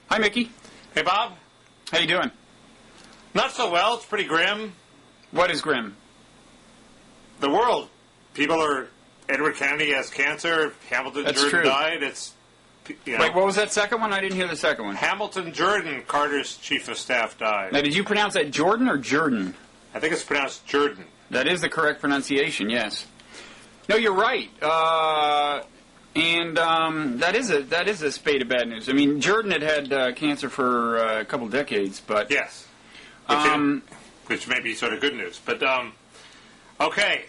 Hi, Mickey. Hey, Bob. How you doing? Not so well. It's pretty grim. What is grim? The world. People are... Edward Kennedy has cancer. Hamilton Jordan died. It's... Wait, what was that second one? I didn't hear the second one. Hamilton Jordan, Carter's chief of staff, died. Now, did you pronounce that Jordan or Jordan? I think it's pronounced Jordan. That is the correct pronunciation, yes. No, you're right. That is a spate of bad news. I mean, Jordan had cancer for a couple decades, but... Yes. Which may be sort of good news. But, okay.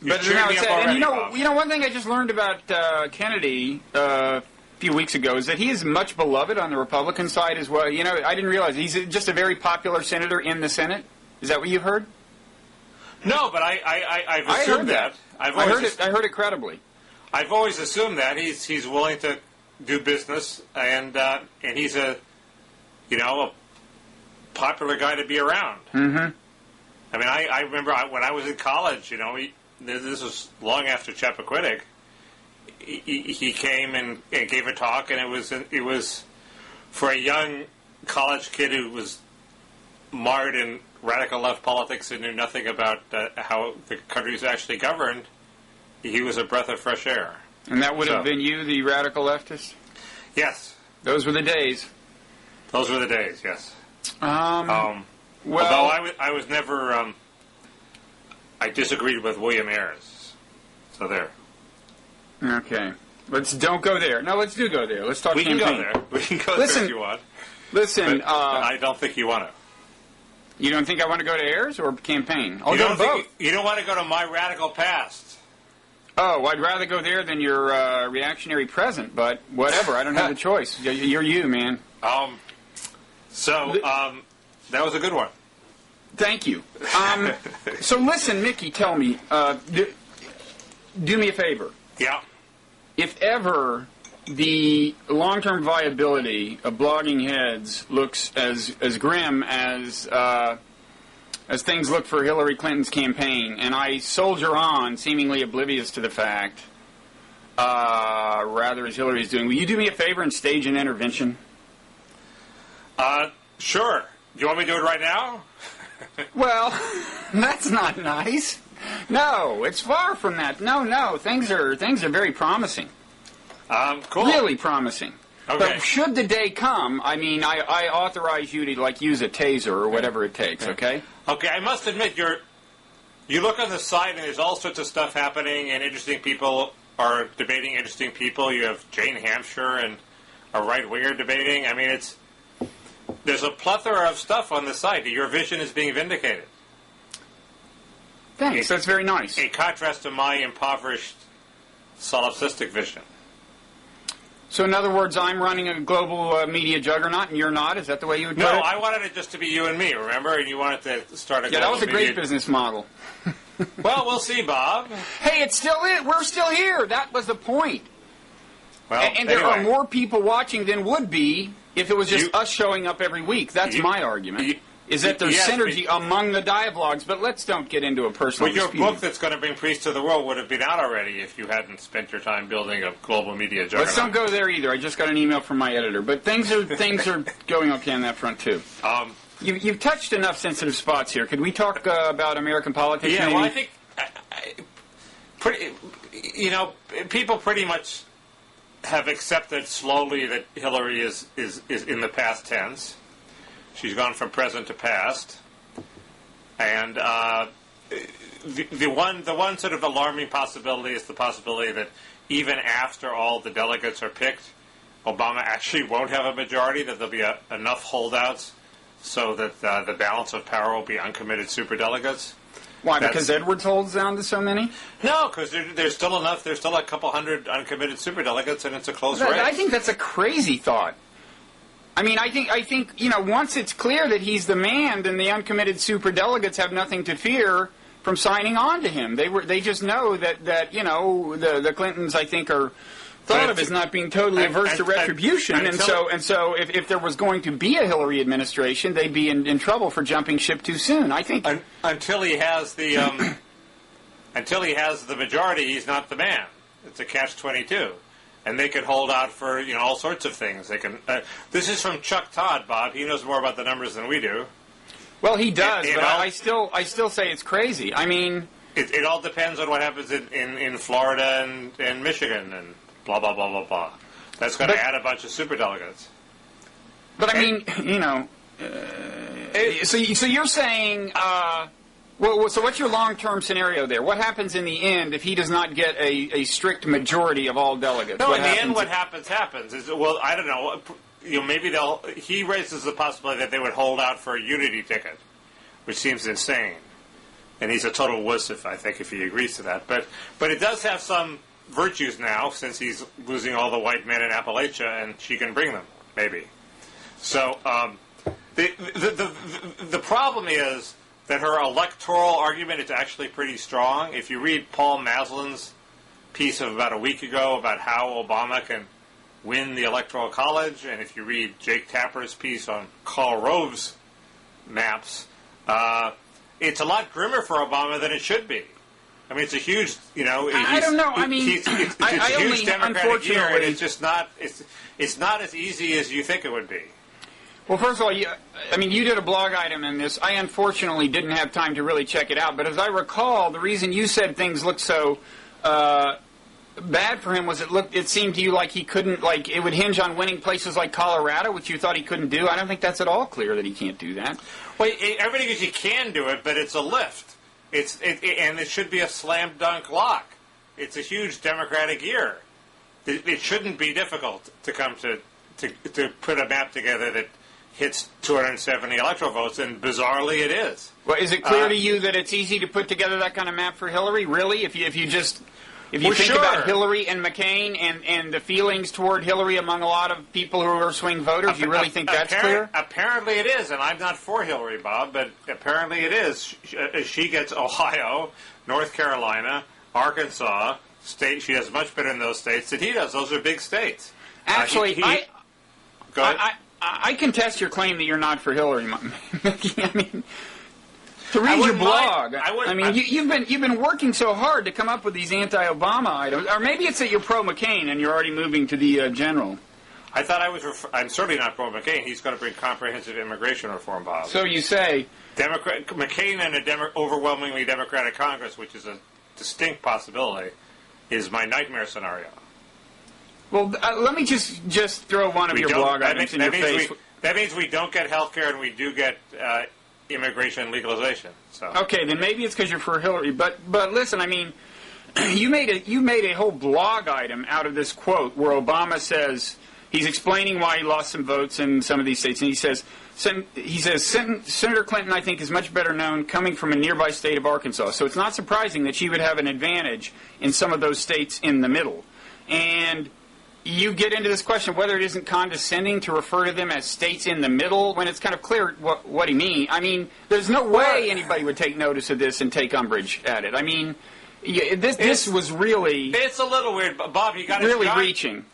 But now it's sad. And you know, one thing I just learned about Kennedy a few weeks ago is that he is much beloved on the Republican side as well. You know, I didn't realize he's just a very popular senator in the Senate. Is that what you've heard? No, but I've assumed that. I heard it credibly. I've always assumed that he's willing to do business, and he's a popular guy to be around. Mm-hmm. I mean, I remember when I was in college. This was long after Chappaquiddick. He came and gave a talk, and it was for a young college kid who was marred in radical left politics and knew nothing about how the country is actually governed. He was a breath of fresh air. And that would have been you, the radical leftist? Yes. Those were the days. Those were the days, yes. Well, although I was never... I disagreed with William Ayres. So there. Okay. Don't go there. No, let's go there. Let's talk campaign. We can go there. We can go there if you want. Listen, but I don't think you want to. You don't think I want to go to Ayres or campaign? I'll go to both. You don't want to go to my radical past. Oh, I'd rather go there than your reactionary present, but whatever. I don't have the choice. You're you, man. That was a good one. Thank you. So listen, Mickey, tell me, do me a favor. Yeah. If ever the long-term viability of Bloggingheads looks as grim as things look for Hillary Clinton's campaign, and I soldier on, seemingly oblivious to the fact, rather as Hillary's doing, will you do me a favor and stage an intervention? Sure. Do you want me to do it right now? Well, that's not nice. No, it's far from that. No, things are very promising. Cool. Really promising. Okay. But should the day come, I mean, I authorize you to use a taser or whatever it takes. Okay. Okay. I must admit, you look on the site and there's all sorts of stuff happening, and interesting people are debating interesting people. You have Jane Hampshire and a right-winger debating. I mean, there's a plethora of stuff on the site. Your vision is being vindicated. Thanks. That's very nice. In contrast to my impoverished solipsistic vision. So, in other words, I'm running a global media juggernaut, and you're not? Is that the way you would put it? No, I wanted it just to be you and me, remember? And you wanted to start a global media... Yeah, that was a great business model. Well, we'll see, Bob. Hey, it's still it. We're still here. That was the point. Well, and there are more people watching than would be if it was just us showing up every week. That's my argument. Is that there's synergy among the dialogues, but let's don't get into a personal dispute. Your book that's going to bring peace to the world would have been out already if you hadn't spent your time building a global media juggernaut. Let's don't go there either. I just got an email from my editor. But things are going okay on that front, too. You've touched enough sensitive spots here. Could we talk about American politics? Yeah, maybe? Well, I think people pretty much have accepted slowly that Hillary is in the past tense. She's gone from present to past, and the one sort of alarming possibility is the possibility that even after all the delegates are picked, Obama actually won't have a majority. That there'll be enough holdouts so that the balance of power will be uncommitted superdelegates. Why? Because Edwards holds down to so many? No, because there's still enough. There's still a couple hundred uncommitted superdelegates, and it's a close race. I think that's a crazy thought. I mean, I think once it's clear that he's the man, then the uncommitted superdelegates have nothing to fear from signing on to him. They just know that the Clintons, I think, are thought of as not being totally averse to retribution, and so if there was going to be a Hillary administration, they'd be in trouble for jumping ship too soon. I think until he has the majority, he's not the man. It's a catch-22. And they could hold out for all sorts of things. They can. This is from Chuck Todd, Bob. He knows more about the numbers than we do. Well, he does, but I still say it's crazy. I mean, it all depends on what happens in Florida and Michigan and blah blah blah blah blah. That's going to add a bunch of superdelegates. But I mean, so you're saying. Well, so what's your long-term scenario there? What happens in the end if he does not get a strict majority of all delegates? No, in the end, what happens. Well, I don't know. Maybe he raises the possibility that they would hold out for a unity ticket, which seems insane. And he's a total wuss, I think, if he agrees to that. But it does have some virtues now, since he's losing all the white men in Appalachia, and she can bring them, maybe. So the problem is that her electoral argument is actually pretty strong. If you read Paul Maslin's piece of about a week ago about how Obama can win the Electoral College, and if you read Jake Tapper's piece on Karl Rove's maps, it's a lot grimmer for Obama than it should be. I mean, it's a huge, I don't know. I mean, it's a huge Democratic year, and it's just not. It's not as easy as you think it would be. Well, first of all, you did a blog item in this. I unfortunately didn't have time to really check it out, but as I recall, the reason you said things looked so bad for him was it seemed to you like he couldn't, like it would hinge on winning places like Colorado, which you thought he couldn't do. I don't think that's at all clear that he can't do that. Well, everything is you can do it, but it's a lift. And it should be a slam dunk lock. It's a huge Democratic year. It shouldn't be difficult to come to put a map together that hits 270 electoral votes, and bizarrely it is. Well, is it clear to you that it's easy to put together that kind of map for Hillary? Really? If you think about Hillary and McCain and the feelings toward Hillary among a lot of people who are swing voters, you really think that's clear? Apparently it is, and I'm not for Hillary, Bob, but apparently it is. She gets Ohio, North Carolina, Arkansas, state. She does much better in those states than he does. Those are big states. Actually, go ahead. I contest your claim that you're not for Hillary. I mean, to read your blog, you've been working so hard to come up with these anti-Obama items, or maybe it's that you're pro-McCain and you're already moving to the general. I thought I was. I'm certainly not pro-McCain. He's going to bring comprehensive immigration reform, Bob. So you say. McCain and an overwhelmingly Democratic Congress, which is a distinct possibility, is my nightmare scenario. Well, let me just throw one of your blog items in your face. That means we don't get health care and we do get immigration legalization. So. Okay, then maybe it's because you're for Hillary. But listen, I mean, you made a whole blog item out of this quote where Obama says he's explaining why he lost some votes in some of these states, and he says Senator Clinton, I think, is much better known coming from a nearby state of Arkansas. So it's not surprising that she would have an advantage in some of those states in the middle. And you get into this question of whether it isn't condescending to refer to them as states in the middle when it's kind of clear what he means. I mean, there's no way anybody would take notice of this and take umbrage at it. I mean, this was really... It's a little weird, but Bob, you got to... Really reaching.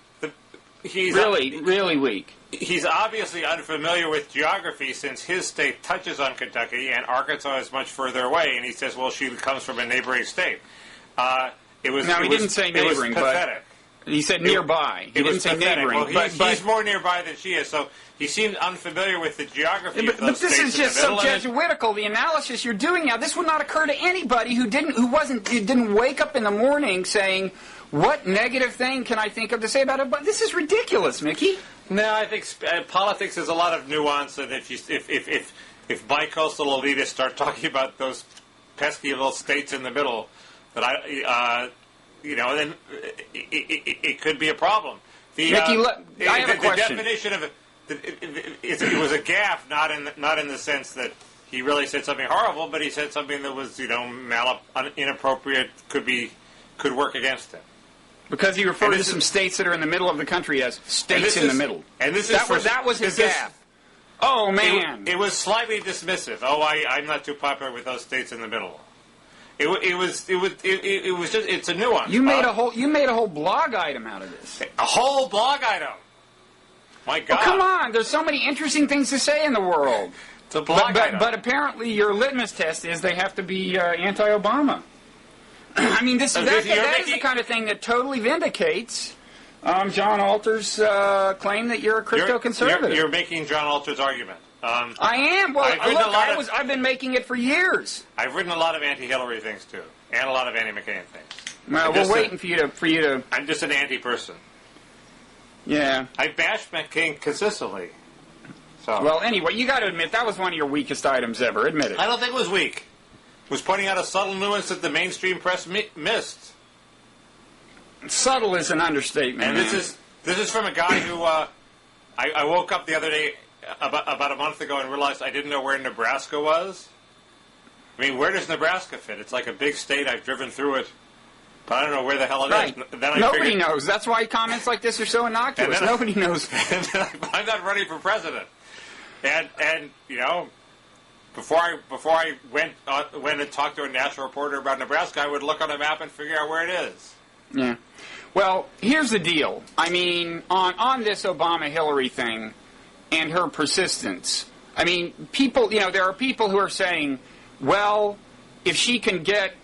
He's really weak. He's obviously unfamiliar with geography since his state touches on Kentucky and Arkansas is much further away, and he says, well, she comes from a neighboring state. He didn't say neighboring, but... He said nearby. He didn't say neighboring. Well, he's more nearby than she is, so he seemed unfamiliar with the geography of those states. But this is just so Jesuitical, the analysis you're doing now. This would not occur to anybody who didn't wake up in the morning saying, what negative thing can I think of to say about it? But this is ridiculous, Mickey. No, I think politics is a lot of nuance, and if bicoastal elitists start talking about those pesky little states in the middle, then it could be a problem. Mickey, I have a question. The definition of it was a gaffe, not in the sense that he really said something horrible, but he said something that was inappropriate, could work against him. Because he referred to some states that are in the middle of the country as states in the middle. And that was his gaffe. Oh man! It was slightly dismissive. Oh, I'm not too popular with those states in the middle. It was just, it's a nuance. You made a whole blog item out of this. A whole blog item. My God! Oh, come on! There's so many interesting things to say in the world. It's a blog item. But apparently your litmus test is they have to be anti-Obama. I mean, that is the kind of thing that totally vindicates John Alter's claim that you're a crypto-conservative. You're making John Alter's argument. I am. Well, I've been making it for years. I've written a lot of anti-Hillary things too, and a lot of anti-McCain things. Well, we're waiting for you to. I'm just an anti-person. Yeah. I bashed McCain consistently. So. Well, anyway, you got to admit that was one of your weakest items ever. Admit it. I don't think it was weak. It was pointing out a subtle nuance that the mainstream press missed. Subtle is an understatement. And this is from a guy who I woke up the other day about a month ago and realized I didn't know where Nebraska was. I mean, where does Nebraska fit? It's like a big state. I've driven through it, but I don't know where the hell it is. Then Nobody knows. That's why comments like this are so innocuous. Nobody knows. And then I'm not running for president. And you know, before I went and talked to a national reporter about Nebraska, I would look on a map and figure out where it is. Yeah. Well, here's the deal. I mean, on this Obama-Hillary thing and her persistence, I mean, people, you know, there are people who are saying, well, if she can get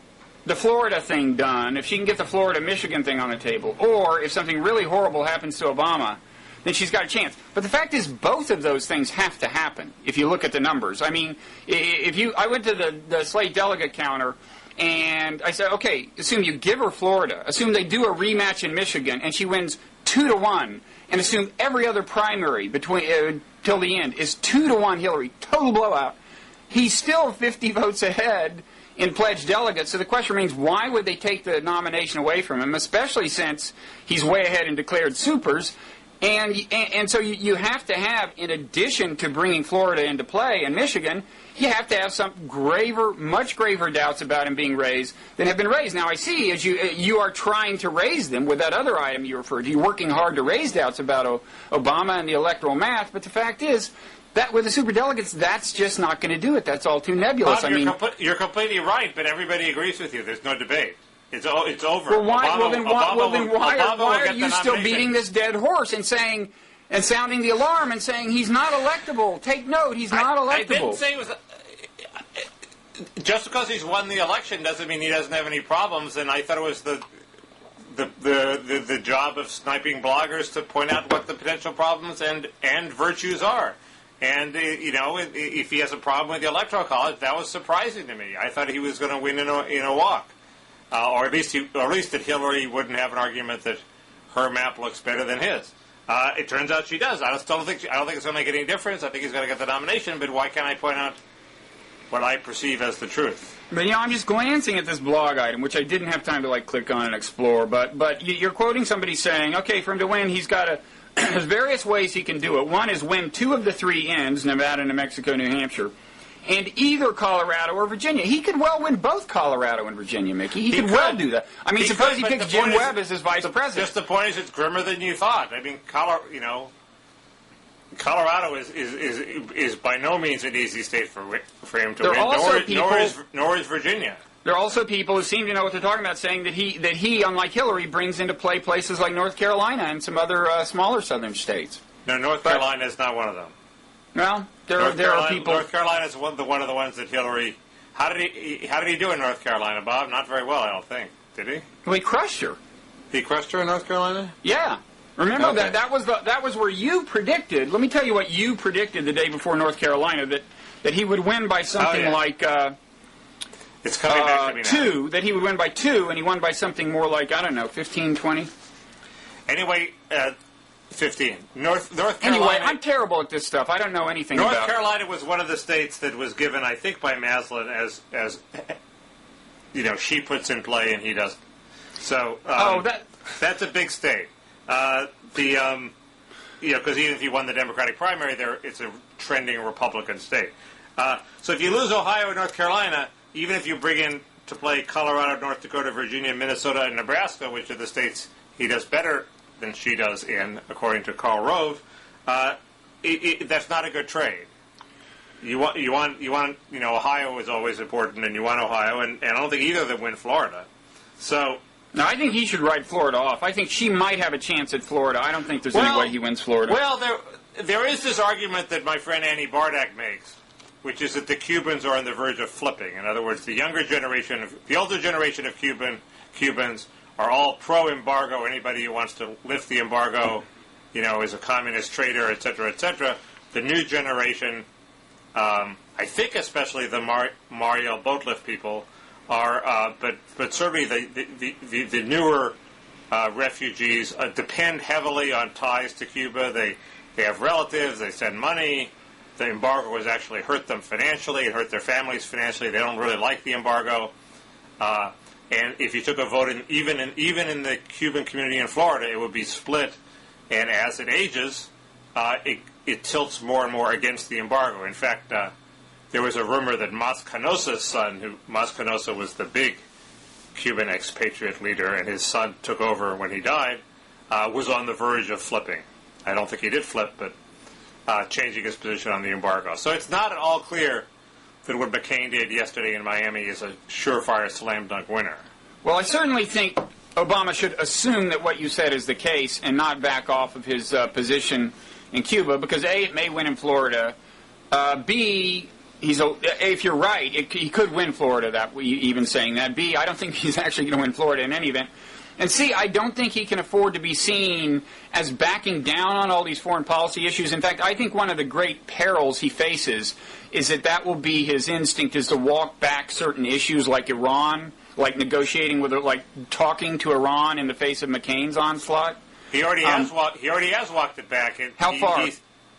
the Florida thing done, if she can get the Florida-Michigan thing on the table, or if something really horrible happens to Obama, then she's got a chance. But the fact is, both of those things have to happen if you look at the numbers. I mean, I went to the Slate delegate counter, and I said, okay, assume you give her Florida, assume they do a rematch in Michigan, and she wins 2-1, and assume every other primary between till the end is 2-1 Hillary, total blowout. He's still 50 votes ahead in pledged delegates, so the question remains, why would they take the nomination away from him, especially since he's way ahead in declared supers? And so you have to have, in addition to bringing Florida into play and Michigan, you have to have some much graver doubts about him being raised than have been raised. Now, I see as you are trying to raise them with that other item you referred to. You're working hard to raise doubts about Obama and the electoral math, but the fact is that with the superdelegates, that's just not going to do it. That's all too nebulous. Bob, you're completely right, but everybody agrees with you. There's no debate. It's over. Well, why are you still beating this dead horse and sounding the alarm and saying he's not electable? Take note, he's not electable. I didn't say it was. Just because he's won the election doesn't mean he doesn't have any problems. And I thought it was the job of sniping bloggers to point out what the potential problems and virtues are. And you know, if he has a problem with the Electoral College, that was surprising to me. I thought he was going to win in a walk. Or at least that Hillary wouldn't have an argument that her map looks better than his. It turns out she does. I don't think it's going to make any difference. I think he's going to get the nomination. But why can't I point out what I perceive as the truth? But I'm just glancing at this blog item, which I didn't have time to click on and explore. But you're quoting somebody saying, okay, for him to win, he's got there's various ways he can do it. One is win 2 of the 3 ends: Nevada, New Mexico, New Hampshire. And either Colorado or Virginia. He could well win both Colorado and Virginia, Mickey. He could well do that. I mean, suppose he picks Jim Webb as his vice president. Just the point is, it's grimmer than you thought. I mean, Colorado is by no means an easy state for him to win. Nor is Virginia. There are also people who seem to know what they're talking about, saying that he, unlike Hillary, brings into play places like North Carolina and some other smaller southern states. No, North Carolina is not one of them. Well, there are people. North Carolina is one of the ones that Hillary. How did he do in North Carolina, Bob? Not very well, I don't think. Did he? Well, he crushed her. He crushed her in North Carolina? Yeah. Remember that was where you predicted. Let me tell you what you predicted the day before North Carolina, that he would win by something like. It's coming back to me now. 2. That he would win by 2, and he won by something more like 15, 20. Anyway. 15. North Carolina. Anyway, I'm terrible at this stuff. I don't know anything about it. North Carolina was one of the states that was given, I think, by Maslin as she puts in play and he doesn't. So that's a big state. Because even if you won the Democratic primary, it's a trending Republican state. So if you lose Ohio and North Carolina, even if you bring in to play Colorado, North Dakota, Virginia, Minnesota, and Nebraska, which are the states he does better than she does in, according to Karl Rove, that's not a good trade. You want Ohio is always important, and you want Ohio, and I don't think either of them win Florida. So no, I think he should write Florida off. I think she might have a chance at Florida. I don't think there's any way he wins Florida. Well, there is this argument that my friend Annie Bardak makes, which is that the Cubans are on the verge of flipping. In other words, the older generation of Cubans are all pro-embargo. Anybody who wants to lift the embargo, is a communist traitor, et cetera, et cetera. The new generation, I think especially the Mario Boatlift people, are, but certainly the newer refugees depend heavily on ties to Cuba. They have relatives. They send money. The embargo has actually hurt them financially. It hurt their families financially. They don't really like the embargo. And if you took a vote even in the Cuban community in Florida, it would be split. And as it ages, it tilts more and more against the embargo. In fact, there was a rumor that Mas Canosa's son, Mas Canosa was the big Cuban expatriate leader, and his son took over when he died, was on the verge of flipping. I don't think he did flip, but changing his position on the embargo. So it's not at all clear that what McCain did yesterday in Miami is a surefire slam dunk winner. Well, I certainly think Obama should assume that what you said is the case and not back off of his position in Cuba, because A, it may win in Florida. B, if you're right, he could win Florida, even saying that. B, I don't think he's actually going to win Florida in any event. And C, I don't think he can afford to be seen as backing down on all these foreign policy issues. In fact, I think one of the great perils he faces is that will be his instinct, is to walk back certain issues like Iran, like negotiating with, like talking to Iran in the face of McCain's onslaught. He already has walked it back. How far?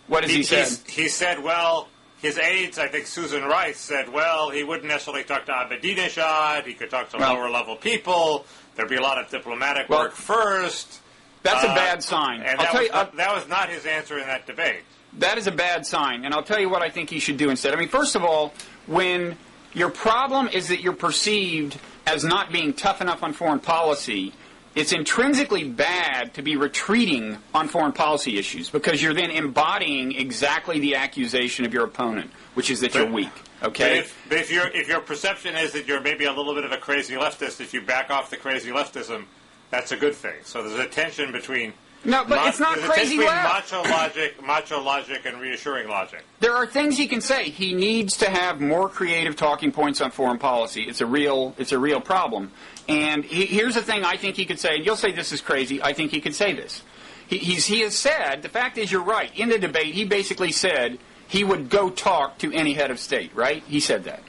What has he said? He said, well, his aides, I think Susan Rice, said, well, he wouldn't necessarily talk to Ahmadinejad. He could talk to lower-level people. There'd be a lot of diplomatic work first. That's a bad sign. And that was not his answer in that debate. That is a bad sign, and I'll tell you what I think he should do instead. I mean, first of all, when your problem is that you're perceived as not being tough enough on foreign policy, it's intrinsically bad to be retreating on foreign policy issues, because you're then embodying exactly the accusation of your opponent, which is that you're weak. Okay. But if your perception is that you're maybe a little bit of a crazy leftist, if you back off the crazy leftism, that's a good thing. So there's a tension between it's not crazy left. macho logic, and reassuring logic. There are things he can say. He needs to have more creative talking points on foreign policy. It's a real problem. And here's the thing I think he could say, and you'll say this is crazy. I think he could say this. He has said, the fact is, you're right. In the debate, he basically said he would go talk to any head of state, right? He said that.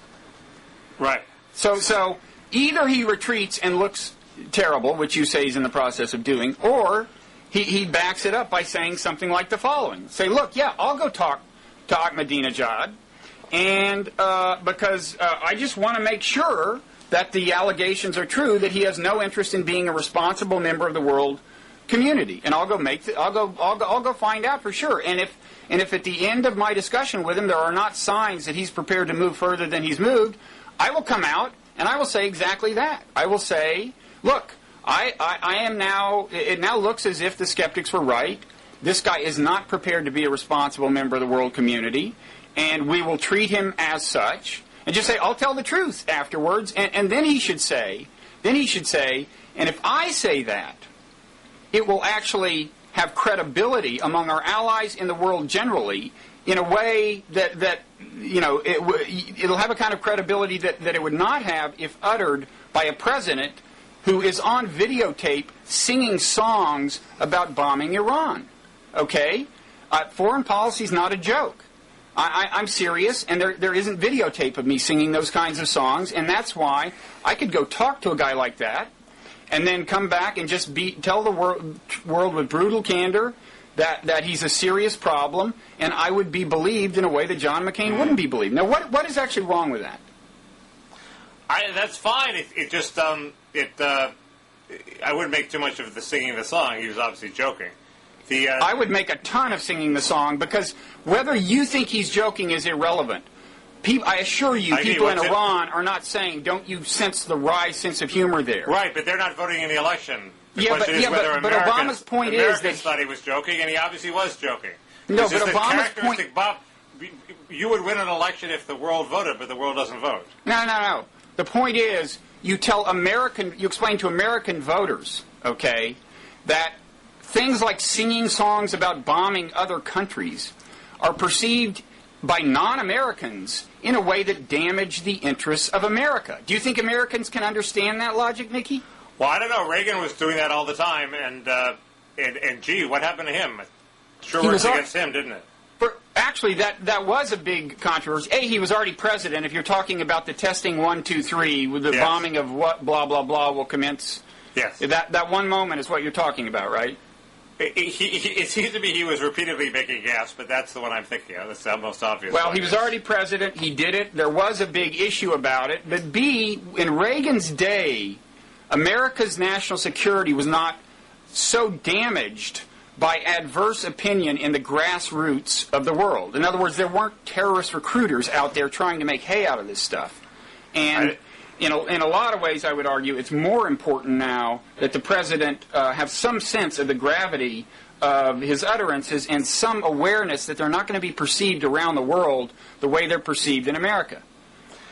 Right. So either he retreats and looks terrible, which you say he's in the process of doing, or he backs it up by saying something like the following. Say, look, yeah, I'll go talk to Ahmadinejad, and because I just want to make sure that the allegations are true, that he has no interest in being a responsible member of the world community, and I'll go find out for sure. And if at the end of my discussion with him there are not signs that he's prepared to move further than he's moved, I will come out and I will say exactly that. I will say, look, I am now. It now looks as if the skeptics were right. This guy is not prepared to be a responsible member of the world community, and we will treat him as such. And just say, I'll tell the truth afterwards. And then he should say, and if I say that, it will actually have credibility among our allies in the world generally, in a way that it'll have a kind of credibility that it would not have if uttered by a president who is on videotape singing songs about bombing Iran. Okay? Foreign policy is not a joke. I'm serious, and there isn't videotape of me singing those kinds of songs, and that's why I could go talk to a guy like that and then come back and just tell the world with brutal candor that he's a serious problem, and I would be believed in a way that John McCain wouldn't be believed. Now, what is actually wrong with that? That's fine. It just I wouldn't make too much of the singing of the song. He was obviously joking. I would make a ton of singing the song, because whether you think he's joking is irrelevant. I assure you, people in Iran are not saying, don't you sense the wry sense of humor there? Right, but they're not voting in the election. The question is whether Obama's point is that... thought he was joking, and he obviously was joking. No, but Obama's point... Bob, you would win an election if the world voted, but the world doesn't vote. No. The point is, you explain to American voters, okay, that things like singing songs about bombing other countries are perceived by non-Americans in a way that damage the interests of America. Do you think Americans can understand that logic, Nikki? Well, I don't know. Reagan was doing that all the time, and gee, what happened to him? Sure worked against him, didn't it? Actually, that was a big controversy. He was already president. If you're talking about the testing 1, 2, 3, with the bombing of what blah blah blah will commence. Yes. That one moment is what you're talking about, right? It seems to me he was repeatedly making gas, but that's the one I'm thinking of. That's the most obvious. Well, he was already president. He did it. There was a big issue about it. But B, in Reagan's day, America's national security was not so damaged by adverse opinion in the grassroots of the world. In other words, there weren't terrorist recruiters out there trying to make hay out of this stuff. And in a lot of ways, I would argue, it's more important now that the president have some sense of the gravity of his utterances and some awareness that they're not going to be perceived around the world the way they're perceived in America.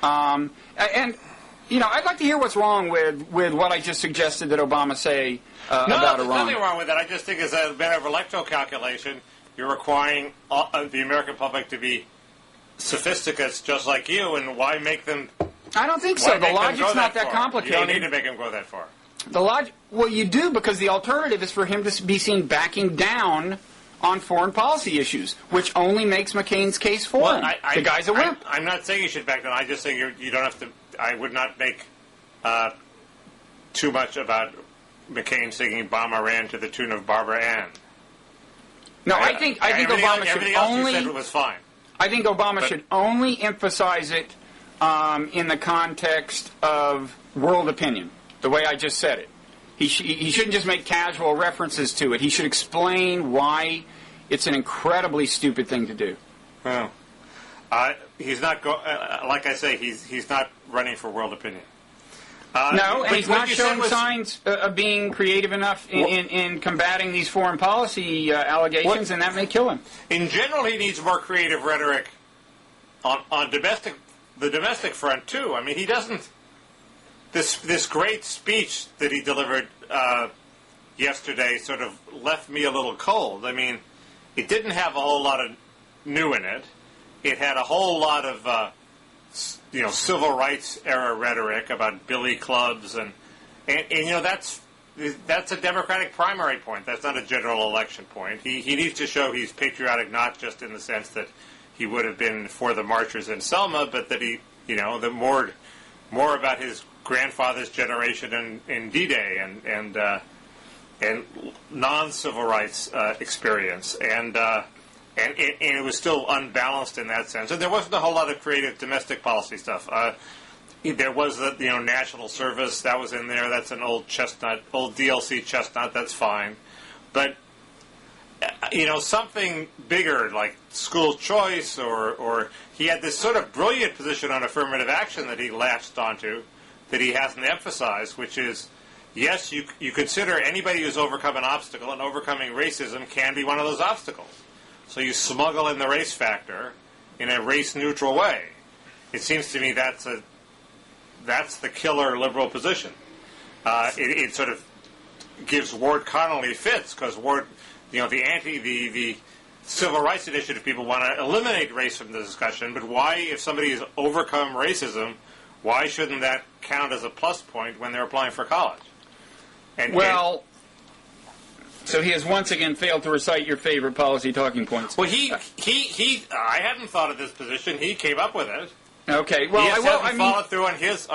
And I'd like to hear what's wrong with what I just suggested that Obama say about Iran. No, there's nothing wrong with that. I just think as a matter of electoral calculation, you're requiring the American public to be sophisticates just like you, and why make them... I don't think so. The logic's not that complicated. You don't need to make him go that far. Well, you do, because the alternative is for him to be seen backing down on foreign policy issues, which only makes McCain's case for him. The guy's a wimp. I'm not saying you should back down. I just think you don't have to... I would not make too much about McCain singing "Bomb Iran" to the tune of Barbara Ann. No, I think Obama should only... Everything else you said was fine. I think Obama should only emphasize it in the context of world opinion, the way I just said it. He shouldn't just make casual references to it. He should explain why it's an incredibly stupid thing to do. Well, he's not like I say, he's not running for world opinion. No, and he's not showing signs of being creative enough in combating these foreign policy allegations, and that may kill him. In general, he needs more creative rhetoric on the domestic front too. I mean, he doesn't. This great speech that he delivered yesterday sort of left me a little cold. I mean, it didn't have a whole lot of new in it. It had a whole lot of civil rights era rhetoric about billy clubs and that's a Democratic primary point. That's not a general election point. He needs to show he's patriotic, not just in the sense that he would have been for the marchers in Selma, but that he the more about his grandfather's generation in D-Day and non-civil rights experience and it was still unbalanced in that sense. And there wasn't a whole lot of creative domestic policy stuff. There was the national service that was in there. That's an old chestnut, old DLC chestnut. That's fine, but something bigger like school choice or he had this sort of brilliant position on affirmative action that he latched onto that he hasn't emphasized, which is yes, you consider anybody who's overcome an obstacle, and overcoming racism can be one of those obstacles. So you smuggle in the race factor in a race-neutral way. It seems to me that's the killer liberal position. It sort of gives Ward Connolly fits because Ward, the civil rights initiative people want to eliminate race from the discussion. But why, if somebody has overcome racism, why shouldn't that count as a plus point when they're applying for college? So he has once again failed to recite your favorite policy talking points. Well, I hadn't thought of this position. He came up with it. Okay. Well, he hasn't followed through on his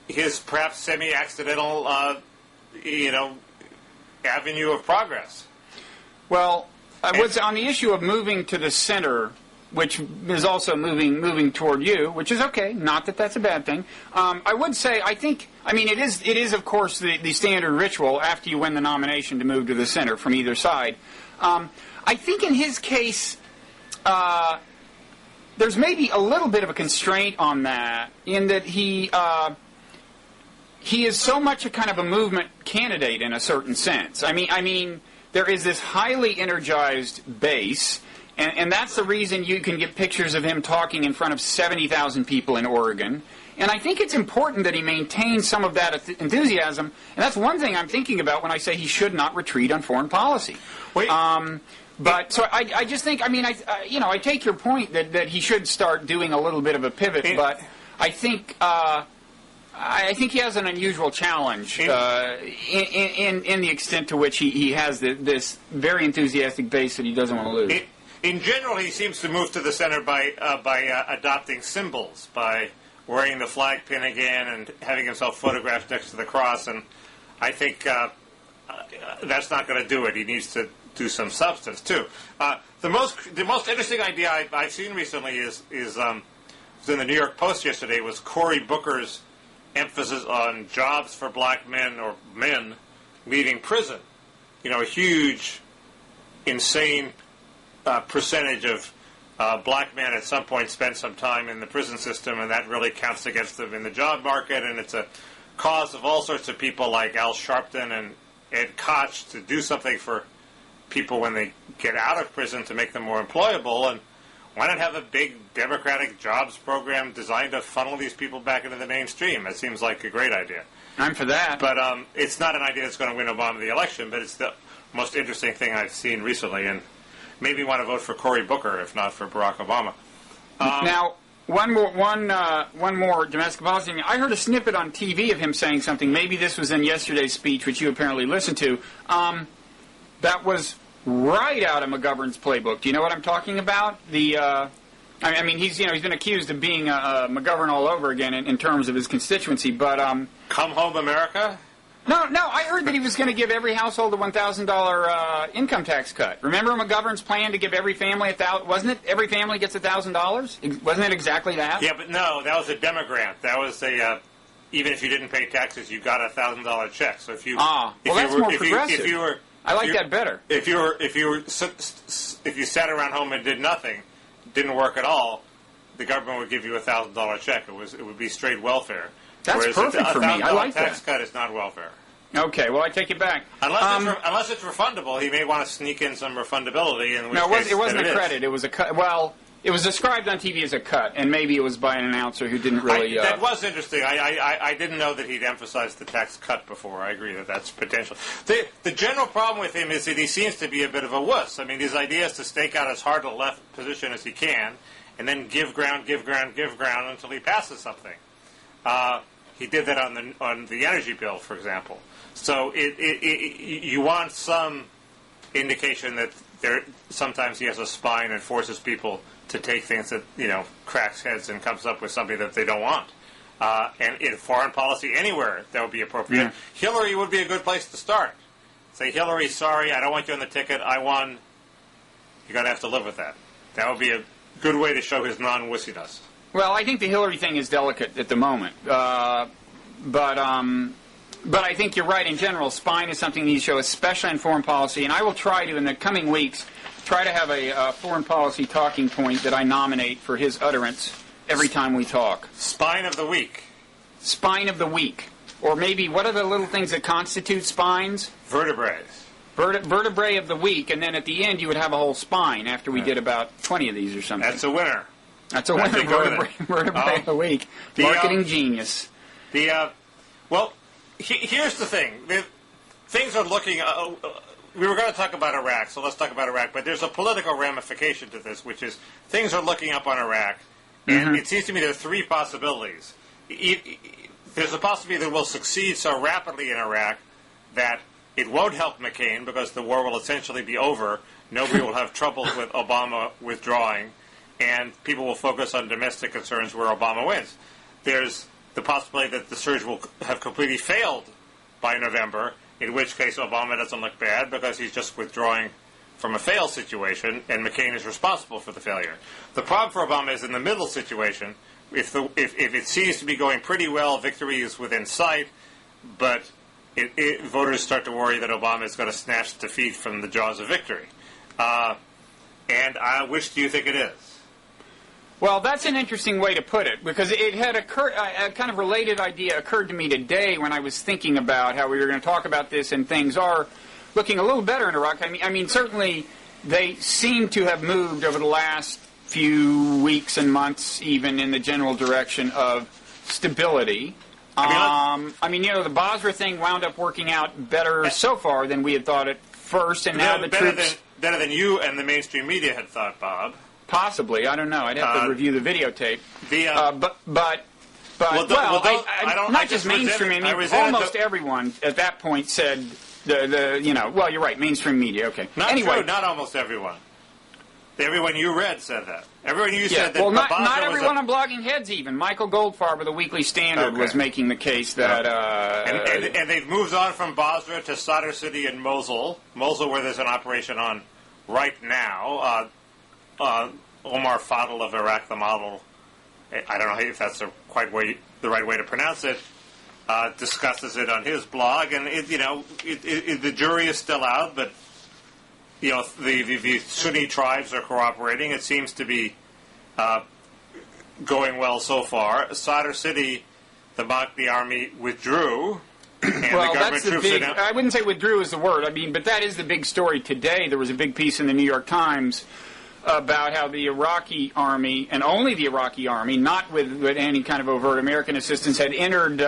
his perhaps semi-accidental, avenue of progress. Well, I would say on the issue of moving to the center, which is also moving toward you, which is okay. Not that that's a bad thing. I would say it is of course the standard ritual after you win the nomination to move to the center from either side. I think in his case, there's maybe a little bit of a constraint on that in that he is so much a kind of a movement candidate in a certain sense. I mean, there is this highly energized base. And that's the reason you can get pictures of him talking in front of 70,000 people in Oregon. And I think it's important that he maintains some of that enthusiasm. And that's one thing I'm thinking about when I say he should not retreat on foreign policy. So I just think, I take your point that he should start doing a little bit of a pivot. But I think I think he has an unusual challenge in the extent to which he has this very enthusiastic base that he doesn't want to lose. In general, he seems to move to the center by adopting symbols, by wearing the flag pin again and having himself photographed next to the cross. And I think that's not going to do it. He needs to do some substance too. The most interesting idea I've seen recently is in the New York Post yesterday was Cory Booker's emphasis on jobs for black men or men leaving prison. You know, a huge, insane percentage of black men at some point spend some time in the prison system, and that really counts against them in the job market, and it's a cause of all sorts of people like Al Sharpton and Ed Koch to do something for people when they get out of prison to make them more employable. And why not have a big democratic jobs program designed to funnel these people back into the mainstream? That seems like a great idea. I'm for that. But it's not an idea that's going to win Obama the election, but it's the most interesting thing I've seen recently, and maybe want to vote for Cory Booker, if not for Barack Obama. Now, one more domestic policy thing. I heard a snippet on TV of him saying something. Maybe this was in yesterday's speech, which you apparently listened to. That was right out of McGovern's playbook. Do you know what I'm talking about? I mean, he's been accused of being McGovern all over again in terms of his constituency. But Come Home America? No. I heard that he was going to give every household a $1,000 income tax cut. Remember McGovern's plan to give every family $1,000? Wasn't it every family gets $1,000? Wasn't it exactly that? Yeah, but no, that was a Demo grant. That was even if you didn't pay taxes, you got a $1,000 check. So if you that's more progressive. I like that better. If you sat around home and did nothing, didn't work at all, the government would give you a $1,000 check. It would be straight welfare. That's Whereas perfect for me. I like that. tax cut is not welfare. Okay, well, I take it back. Unless it's refundable, he may want to sneak in some refundability. It wasn't a credit. It was a cut. Well, it was described on TV as a cut, and maybe it was by an announcer who didn't really... that was interesting. I didn't know that he'd emphasized the tax cut before. I agree that that's potential. The general problem with him is that he seems to be a bit of a wuss. I mean, his idea is to stake out as hard a left position as he can, and then give ground until he passes something. He did that on the energy bill, for example. So you want some indication that sometimes he has a spine and forces people to take things that, cracks heads and comes up with something that they don't want. And in foreign policy, anywhere that would be appropriate. Yeah. Hillary would be a good place to start. Say, Hillary, sorry, I don't want you on the ticket. I won. You're going to have to live with that. That would be a good way to show his non-wussiness. Well, I think the Hillary thing is delicate at the moment. But I think you're right in general. Spine is something you show, especially in foreign policy. And I will try to, in the coming weeks, try to have a foreign policy talking point that I nominate for his utterance every time we talk. Spine of the week. Spine of the week. Or maybe, what are the little things that constitute spines? Vertebrae. Vertebrae of the week. And then at the end, you would have a whole spine after we did about 20 of these or something. That's a winner. That's a winner. Vertebrae of the week. Marketing genius. Well, here's the thing. Things are looking... we were going to talk about Iraq, so let's talk about Iraq. But there's a political ramification to this, which is things are looking up on Iraq. And it seems to me there are three possibilities. There's a possibility that we'll succeed so rapidly in Iraq that it won't help McCain because the war will essentially be over. Nobody will have trouble with Obama withdrawing. And people will focus on domestic concerns where Obama wins. There's the possibility that the surge will have completely failed by November, in which case Obama doesn't look bad because he's just withdrawing from a failed situation, and McCain is responsible for the failure. The problem for Obama is in the middle situation. If it seems to be going pretty well, victory is within sight, but voters start to worry that Obama is going to snatch defeat from the jaws of victory. And which do you think it is? Well, that's an interesting way to put it, because it had occurred, a kind of related idea occurred to me today when I was thinking about how we were going to talk about this, and things are looking a little better in Iraq. I mean, certainly they seem to have moved over the last few weeks and months, even in the general direction of stability. The Basra thing wound up working out better so far than we had thought at first, and now the troops... Better than you and the mainstream media had thought, Bob. Possibly, I don't know. I'd have to review the videotape. But But not just mainstream. I mean, almost everyone at that point said well, you're right, mainstream media. Okay. Anyway, true. Not almost everyone. Everyone you read said that. Everyone you said that. Well, not everyone on Bloggingheads even. Michael Goldfarb of the Weekly Standard was making the case that... And they've moved on from Basra to Sadr City and Mosul. Mosul, where there's an operation on right now. Omar Fadl of Iraq, the model, I don't know if that's the right way to pronounce it, discusses it on his blog. And, the jury is still out, but... the Sunni tribes are cooperating. It seems to be going well so far. Sadr City, the Mahdi army withdrew. And well, the government that's the big... I wouldn't say withdrew is the word. I mean, but that is the big story today. There was a big piece in the New York Times about how the Iraqi army, and only the Iraqi army, not with any kind of overt American assistance, had entered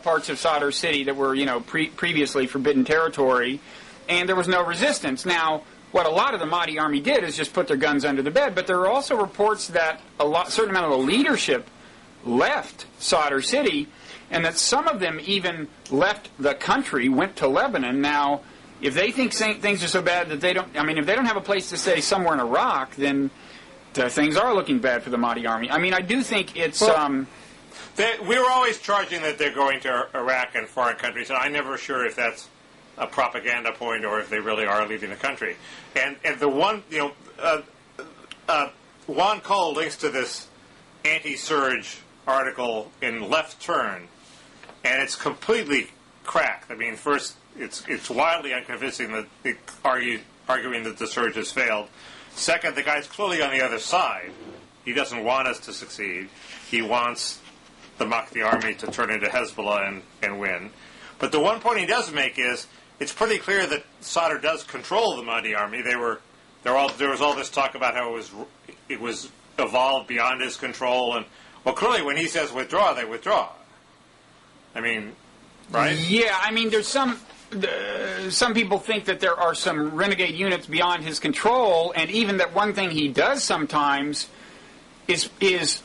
parts of Sadr City that were, previously forbidden territory, and there was no resistance. Now... what a lot of the Mahdi army did is just put their guns under the bed, but there are also reports that certain amount of the leadership left Sadr City, and that some of them even left the country, went to Lebanon. Now, if they think things are so bad that if they don't have a place to stay somewhere in Iraq, then things are looking bad for the Mahdi army. I mean, I do think it's... we were always charging that they're going to Iraq and foreign countries, and I'm never sure if that's a propaganda point or if they really are leaving the country. And the one, Juan Cole links to this anti-surge article in Left Turn, and it's completely cracked. I mean, first, it's wildly unconvincing that arguing that the surge has failed. Second, the guy's clearly on the other side. He doesn't want us to succeed. He wants the Mahdi army to turn into Hezbollah and win. But the one point he does make is, it's pretty clear that Sadr does control the Mahdi army. There was all this talk about how it was evolved beyond his control, and clearly when he says withdraw, they withdraw. I mean, right? Yeah, I mean, there's some people think that there are some renegade units beyond his control, and even that one thing he does sometimes is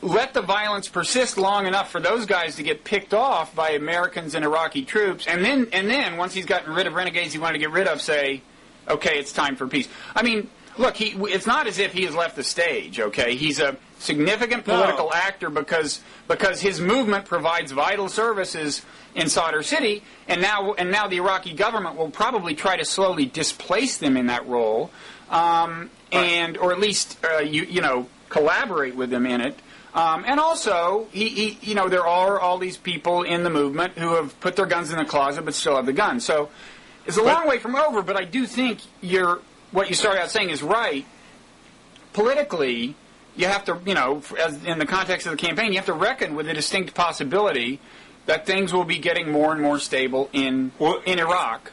let the violence persist long enough for those guys to get picked off by Americans and Iraqi troops, and then once he's gotten rid of renegades he wanted to get rid of, say, okay, it's time for peace. I mean, look, it's not as if he has left the stage, okay? He's a significant political actor because his movement provides vital services in Sadr City, and now the Iraqi government will probably try to slowly displace them in that role, or at least collaborate with them in it. And also, there are all these people in the movement who have put their guns in the closet but still have the guns. So it's a long way from over, but I do think what you started out saying is right. Politically, you have to, as in the context of the campaign, you have to reckon with a distinct possibility that things will be getting more and more stable in Iraq.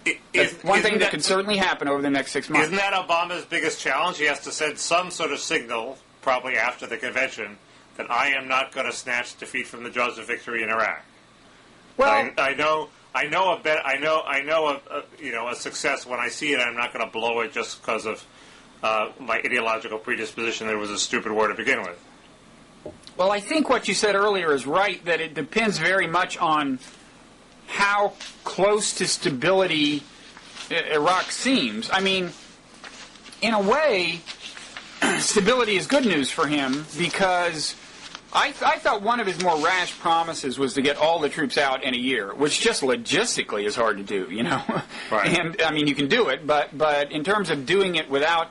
One thing that could certainly happen over the next 6 months. Isn't that Obama's biggest challenge? He has to send some sort of signal, probably after the convention, that I am not going to snatch defeat from the jaws of victory in Iraq. Well, I know a success when I see it. I'm not going to blow it just because of my ideological predisposition that it was a stupid war to begin with. Well, I think what you said earlier is right, that it depends very much on how close to stability Iraq seems. I mean, in a way, stability is good news for him because I thought one of his more rash promises was to get all the troops out in a year, which just logistically is hard to do, Right. And I mean, you can do it, but in terms of doing it without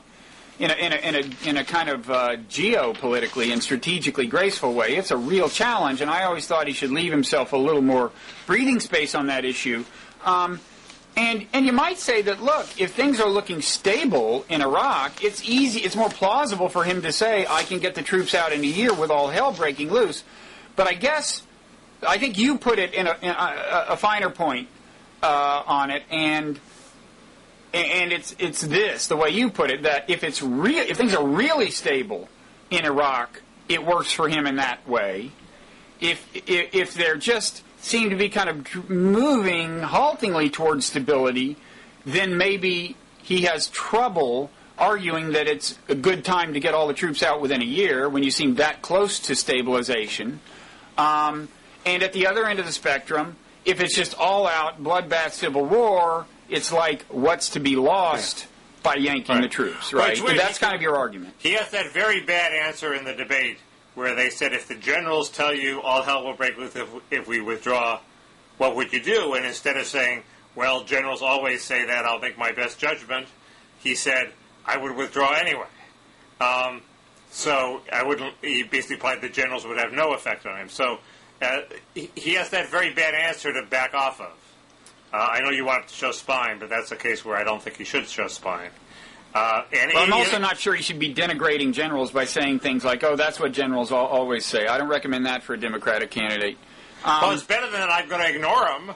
in a kind of geopolitically and strategically graceful way, it's a real challenge. And I always thought he should leave himself a little more breathing space on that issue. And you might say that, look, if things are looking stable in Iraq, it's more plausible for him to say, I can get the troops out in a year with all hell breaking loose. But I think you put it in a finer point on it, and it's this, the way you put it, that if things are really stable in Iraq, it works for him in that way. If they're just seem to be kind of moving haltingly towards stability, then maybe he has trouble arguing that it's a good time to get all the troops out within a year when you seem that close to stabilization. And at the other end of the spectrum, if it's just all-out bloodbath civil war, it's like what's to be lost by yanking the troops, right? Which, That's kind of your argument. He has that very bad answer in the debate where they said, if the generals tell you all hell will break loose if we withdraw, what would you do? And instead of saying, well, generals always say that, I'll make my best judgment, he said, I would withdraw anyway. So I wouldn't. He basically implied the generals would have no effect on him. So he has that very bad answer to back off of. I know you want to show spine, but that's a case where I don't think he should show spine. I'm also not sure he should be denigrating generals by saying things like, oh, that's what generals always say. I don't recommend that for a Democratic candidate. Well, it's better than I'm going to ignore them.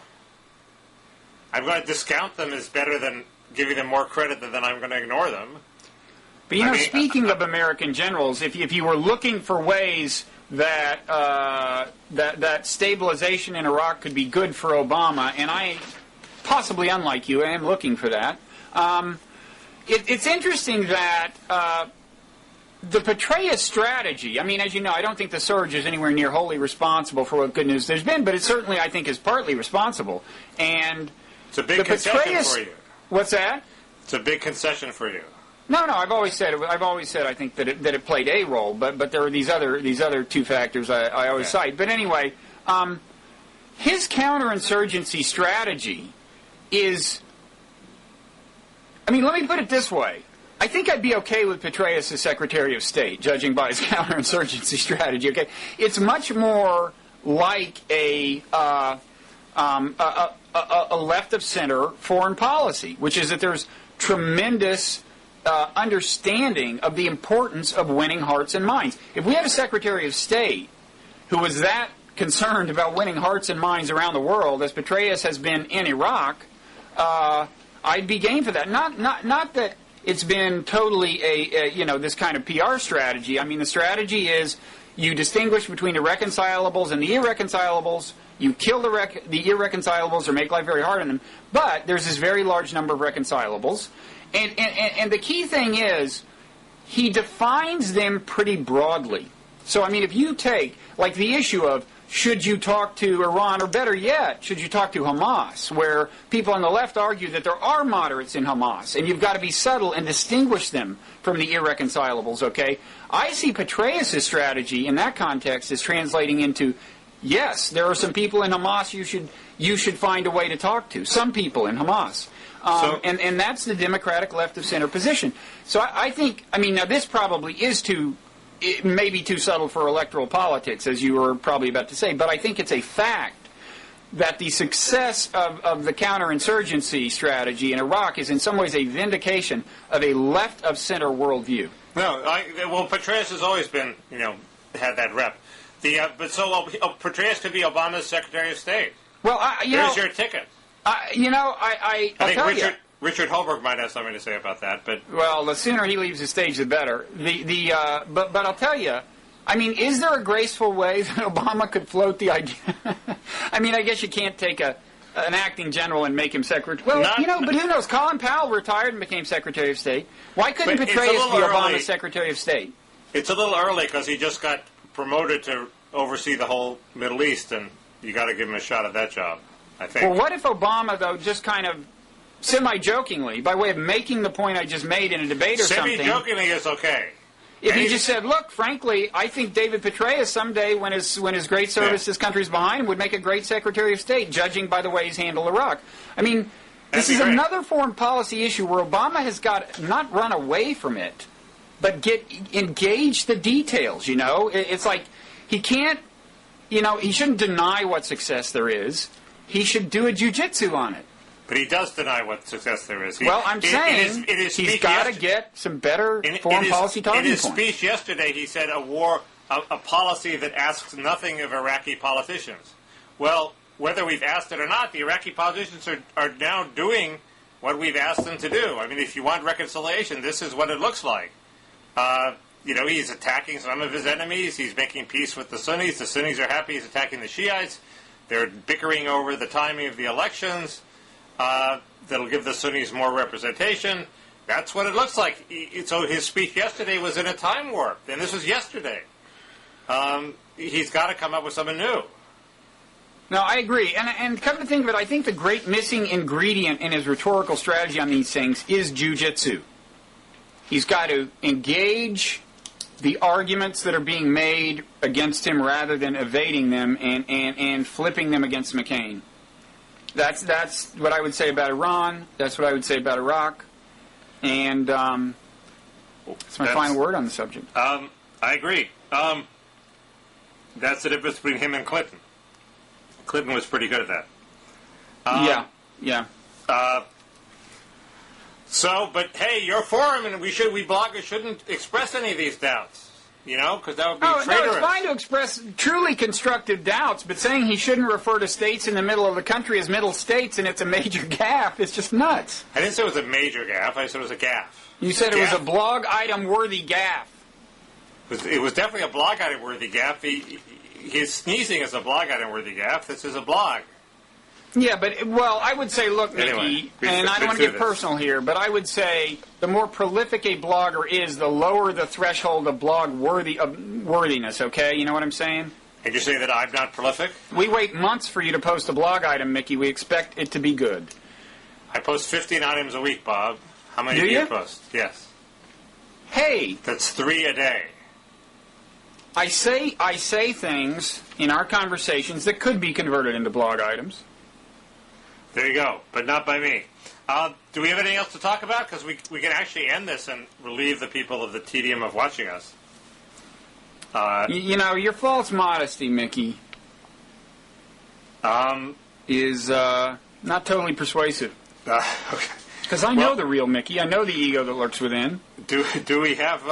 I'm going to discount them is better than giving them more credit than I'm going to ignore them. But, speaking of American generals, if you were looking for ways that that stabilization in Iraq could be good for Obama, and I, possibly unlike you, am looking for that, it's interesting that the Petraeus strategy, I mean, as you know, I don't think the surge is anywhere near wholly responsible for what good news there's been, but it certainly, I think, is partly responsible. And it's a big concession for you. What's that? It's a big concession for you. No, I've always said I think that it played a role, but there are these other two factors I always cite. But anyway, his counterinsurgency strategy is, I mean, let me put it this way. I think I'd be okay with Petraeus as Secretary of State, judging by his counterinsurgency strategy. Okay, it's much more like a left of center foreign policy, which is that there's tremendous understanding of the importance of winning hearts and minds. If we had a Secretary of State who was that concerned about winning hearts and minds around the world, as Petraeus has been in Iraq, I'd be game for that. Not that it's been totally this kind of PR strategy. I mean, the strategy is you distinguish between the reconcilables and the irreconcilables. You kill the irreconcilables or make life very hard on them. But there's this very large number of reconcilables. And the key thing is, he defines them pretty broadly. So, I mean, if you take, like, the issue of, should you talk to Iran, or better yet, should you talk to Hamas, where people on the left argue that there are moderates in Hamas, and you've got to be subtle and distinguish them from the irreconcilables, okay? I see Petraeus' strategy in that context as translating into, yes, there are some people in Hamas you should find a way to talk to, some people in Hamas. And that's the Democratic left of center position. So I think, I mean, now this probably is maybe too subtle for electoral politics, as you were probably about to say, but I think it's a fact that the success of the counterinsurgency strategy in Iraq is in some ways a vindication of a left of center worldview. No, well, Petraeus has always been, had that rep. Petraeus could be Obama's Secretary of State. Well, Here's your ticket. I think Richard Holbrooke might have something to say about that, but well, the sooner he leaves the stage, the better. But I'll tell you, I mean, is there a graceful way that Obama could float the idea? I mean, I guess you can't take an acting general and make him secretary. Well, but who knows? Colin Powell retired and became Secretary of State. Why couldn't Petraeus be Obama's Secretary of State? It's a little early because he just got promoted to oversee the whole Middle East, and you got to give him a shot at that job, I think. Well, what if Obama, though, just kind of semi-jokingly, by way of making the point I just made in a debate or something... Semi-jokingly is okay. If he just said, look, frankly, I think David Petraeus someday, when his great service this country's behind him, would make a great Secretary of State, judging by the way he's handled Iraq. I mean, this is another foreign policy issue where Obama has got not run away from it, but engage the details, It's like he can't, he shouldn't deny what success there is. He should do a jiu-jitsu on it. But he does deny what success there is. I'm saying he's got to get some better foreign policy talking points. In his speech yesterday, he said a policy that asks nothing of Iraqi politicians. Well, whether we've asked it or not, the Iraqi politicians are now doing what we've asked them to do. I mean, if you want reconciliation, this is what it looks like. He's attacking some of his enemies. He's making peace with the Sunnis. The Sunnis are happy he's attacking the Shiites. They're bickering over the timing of the elections. That'll give the Sunnis more representation. That's what it looks like. So his speech yesterday was in a time warp, and this was yesterday. He's got to come up with something new. No, I agree. And come to think of it, I think the great missing ingredient in his rhetorical strategy on these things is jujitsu. He's got to engage the arguments that are being made against him rather than evading them and flipping them against McCain. That's what I would say about Iran. That's what I would say about Iraq. And that's my final word on the subject. I agree. That's the difference between him and Clinton. Clinton was pretty good at that. Yeah. But hey, your forum, and we bloggers shouldn't express any of these doubts. Because that would be traitorous. No, it's fine to express truly constructive doubts, but saying he shouldn't refer to states in the middle of the country as middle states and it's a major gaffe is just nuts. I didn't say it was a major gaffe. I said it was a gaffe. You said it was a blog item-worthy gaffe. It was definitely a blog item-worthy gaffe. His sneezing is a blog item-worthy gaffe. This is a blog. Yeah, but, I would say, look, Mickey, anyway, and I don't want to get personal here, but I would say the more prolific a blogger is, the lower the threshold of blog worthiness, okay? You know what I'm saying? And you're saying that I'm not prolific? We wait months for you to post a blog item, Mickey. We expect it to be good. I post 15 items a week, Bob. How many do you post? Yes. Hey! That's 3 a day. I say things in our conversations that could be converted into blog items. There you go, but not by me. Do we have anything else to talk about? Because we can actually end this and relieve the people of the tedium of watching us. Your false modesty, Mickey, is not totally persuasive. Okay. Because I know the real Mickey. I know the ego that lurks within. Do we have...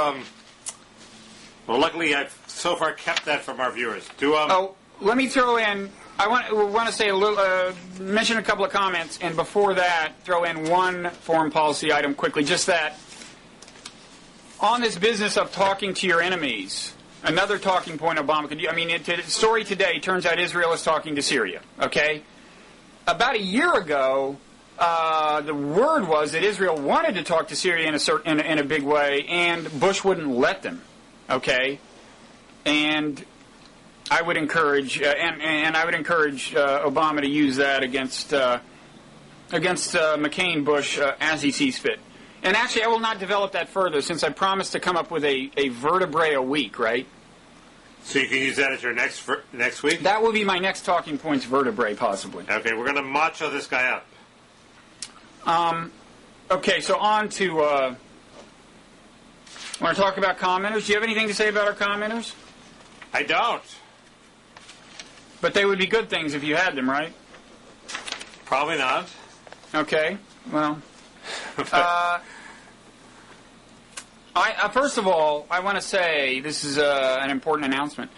Well, luckily, I've so far kept that from our viewers. Let me throw in... I want to say mention a couple of comments, and before that, throw in one foreign policy item quickly. Just that, on this business of talking to your enemies, another talking point Obama could use. I mean, the story today turns out Israel is talking to Syria. Okay, about a year ago, the word was that Israel wanted to talk to Syria in a big way, and Bush wouldn't let them. Okay, and I would encourage, and I would encourage Obama to use that against McCain, Bush, as he sees fit. And actually, I will not develop that further, since I promised to come up with a vertebrae a week, right? So you can use that as your next week? That will be my next talking points vertebrae, possibly. Okay, we're going to macho this guy up. Okay, so on to... want to talk about commenters? Do you have anything to say about our commenters? I don't. But they would be good things if you had them, right? Probably not. Okay, well... first of all, I want to say this is an important announcement.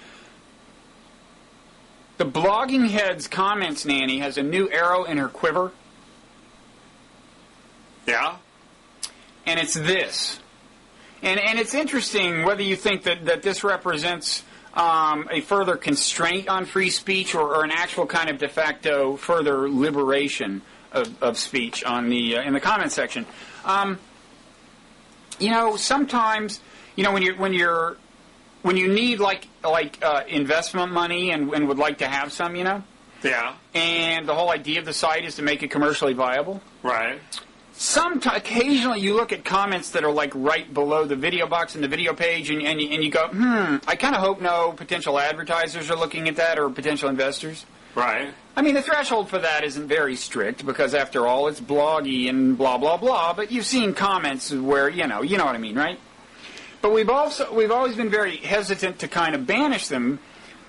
The Bloggingheads comments nanny has a new arrow in her quiver. Yeah? And it's this. And it's interesting whether you think that this represents a further constraint on free speech or an actual kind of de facto further liberation of speech on in the comment section. Sometimes, when you need like investment money and would like to have some, Yeah. And the whole idea of the site is to make it commercially viable. Right. Occasionally you look at comments that are like right below the video box in the video page, and you go, I kind of hope no potential advertisers are looking at that or potential investors. Right. I mean, the threshold for that isn't very strict because, after all, it's bloggy and blah blah blah. But you've seen comments where you know what I mean, right? But we've always been very hesitant to kind of banish them.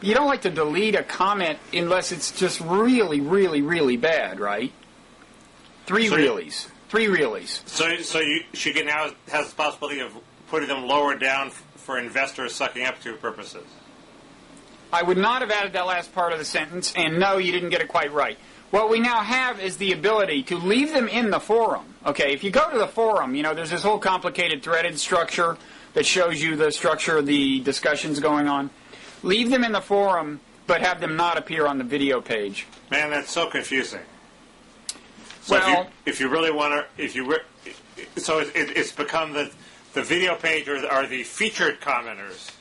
You don't like to delete a comment unless it's just really, really, really bad, right? Three reallys. So she now has the possibility of putting them lower down for investors sucking up to purposes. I would not have added that last part of the sentence, and no, you didn't get it quite right. What we now have is the ability to leave them in the forum. Okay, if you go to the forum, there's this whole complicated threaded structure that shows you the structure of the discussions going on. Leave them in the forum, but have them not appear on the video page. Man, that's so confusing. So if you really want to, it's become the video page are the featured commenters.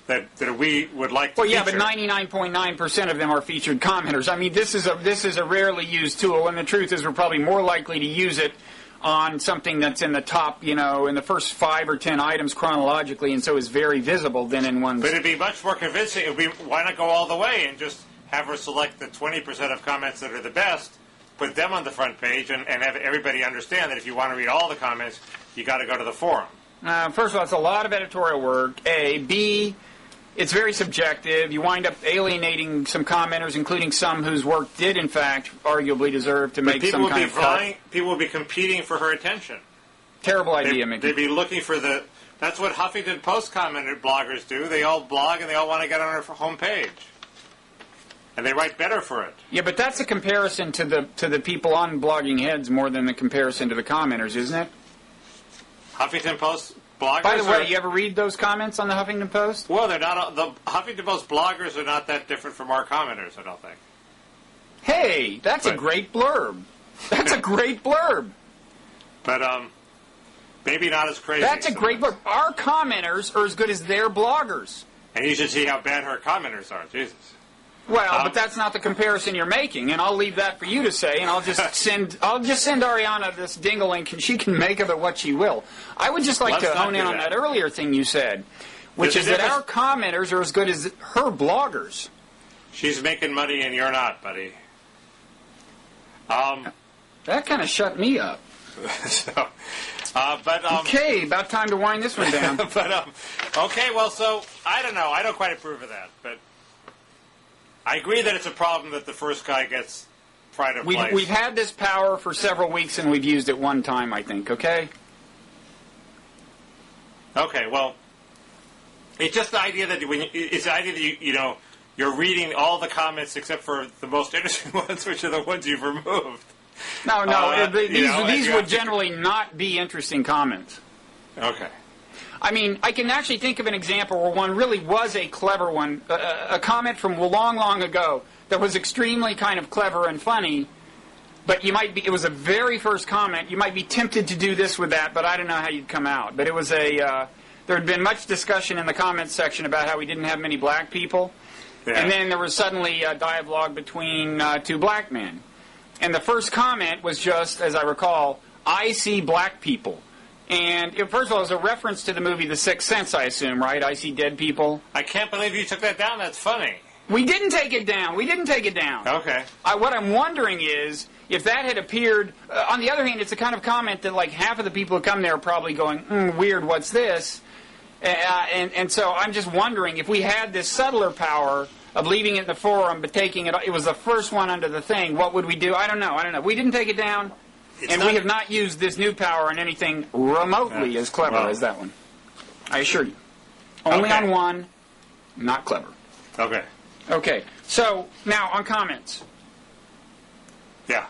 that we would like to Well, yeah, feature. but 99.9% of them are featured commenters. I mean, this is a rarely used tool, and the truth is we're probably more likely to use it on something that's in the top, in the first 5 or 10 items chronologically, and so is very visible than in ones. But it'd be much more convincing. Why not go all the way and just have her select the 20% of comments that are the best, put them on the front page, and have everybody understand that if you want to read all the comments, you got to go to the forum. First of all, it's a lot of editorial work, A. B, it's very subjective. You wind up alienating some commenters, including some whose work did, in fact, arguably deserve to make some kind of cut. People will be competing for her attention. Terrible idea, Mickey. They'd be looking for the... That's what Huffington Post commented bloggers do. They all blog and they all want to get on her homepage. And they write better for it. Yeah, but that's a comparison to the people on Bloggingheads more than the comparison to the commenters, isn't it? Huffington Post bloggers... By the way, you ever read those comments on the Huffington Post? Well, they're not... The Huffington Post bloggers are not that different from our commenters, I don't think. Hey, that's a great blurb. That's a great blurb. But, maybe not as crazy. That's a great blurb. Our commenters are as good as their bloggers. And you should see how bad her commenters are, Jesus. Well, but that's not the comparison you're making, and I'll leave that for you to say, and I'll just send Ariana this dingle-link, and she can make of it what she will. I would just like to hone in on that earlier thing you said, which is that our commenters are as good as her bloggers. She's making money and you're not, buddy. That kind of shut me up. Okay, about time to wind this one down. Okay, well, so, I don't know. I don't quite approve of that, but I agree that it's a problem that the first guy gets pride of place. We've had this power for several weeks, and we've used it one time, I think, okay? Okay, well, it's just the idea that you're reading all the comments except for the most interesting ones, which are the ones you've removed. No, these would generally not be interesting comments. Okay. I mean, I can actually think of an example where one really was a clever one, a comment from long, long ago that was extremely kind of clever and funny, but it was a very first comment. You might be tempted to do this with that, but I don't know how you'd come out. But it was there had been much discussion in the comments section about how we didn't have many black people, and then there was suddenly a dialogue between two black men. And the first comment was just, as I recall, I see black people. And first of all, it was a reference to the movie The Sixth Sense, I assume, right? I see dead people. I can't believe you took that down. That's funny. We didn't take it down. Okay. What I'm wondering is, if that had appeared... on the other hand, it's a kind of comment that like half of the people who come there are probably going, weird, what's this? And so I'm just wondering, if we had this subtler power of leaving it in the forum, but taking it was the first one under the thing, what would we do? I don't know. We didn't take it down. We have not used this new power on anything remotely as clever as that one. I assure you. Only on one, not clever. Okay. Okay. So, now, on comments. Yeah.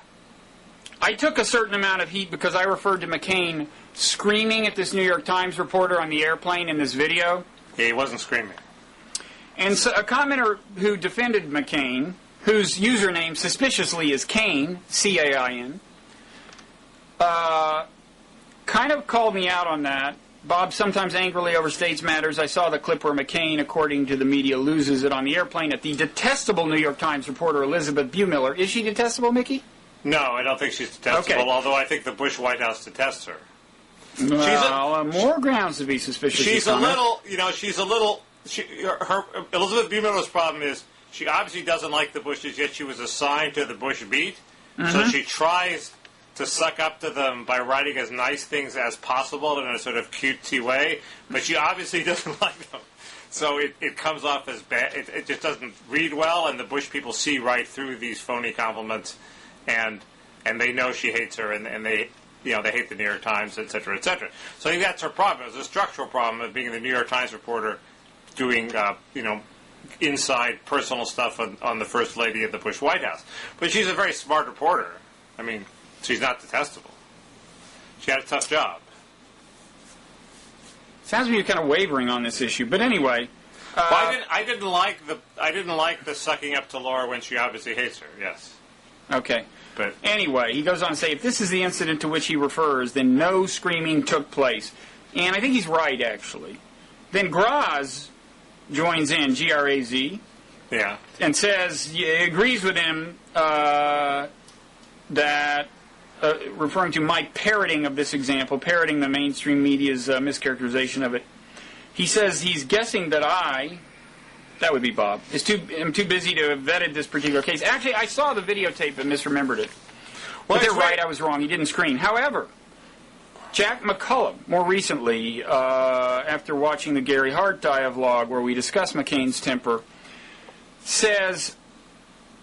I took a certain amount of heat because I referred to McCain screaming at this New York Times reporter on the airplane in this video. Yeah, he wasn't screaming. And so a commenter who defended McCain, whose username suspiciously is Cain, C-A-I-N, kind of called me out on that. Bob sometimes angrily overstates matters. I saw the clip where McCain, according to the media, loses it on the airplane at the detestable New York Times reporter Elizabeth Buemiller. Is she detestable, Mickey? No, I don't think she's detestable, although I think the Bush White House detests her. Well, more grounds to be suspicious. Elizabeth Buemiller's problem is she obviously doesn't like the Bushes, yet she was assigned to the Bush beat, so she tries to suck up to them by writing as nice things as possible in a sort of cutesy way, but she obviously doesn't like them. So it comes off as bad. It just doesn't read well, and the Bush people see right through these phony compliments, and they know she hates her, and they hate the New York Times, et cetera, et cetera. So I think that's her problem. It's a structural problem of being the New York Times reporter doing, inside personal stuff on the First Lady of the Bush White House. But she's a very smart reporter. I mean, she's not detestable. She had a tough job. Sounds like you're kind of wavering on this issue, but anyway. I didn't like the sucking up to Laura when she obviously hates her. Yes. Okay. But anyway, he goes on to say, if this is the incident to which he refers, then no screaming took place. And I think he's right, actually. Then Graz joins in, G-R-A-Z, Yeah. and says he agrees with him that, referring to my parroting of this example, parroting the mainstream media's mischaracterization of it, he says he's guessing that that would be Bob, I'm too busy to have vetted this particular case. Actually, I saw the videotape but misremembered it. Well, but they're right, I was wrong. He didn't screen. However, Jack McCullough, more recently, after watching the Gary Hart dialogue where we discuss McCain's temper, says,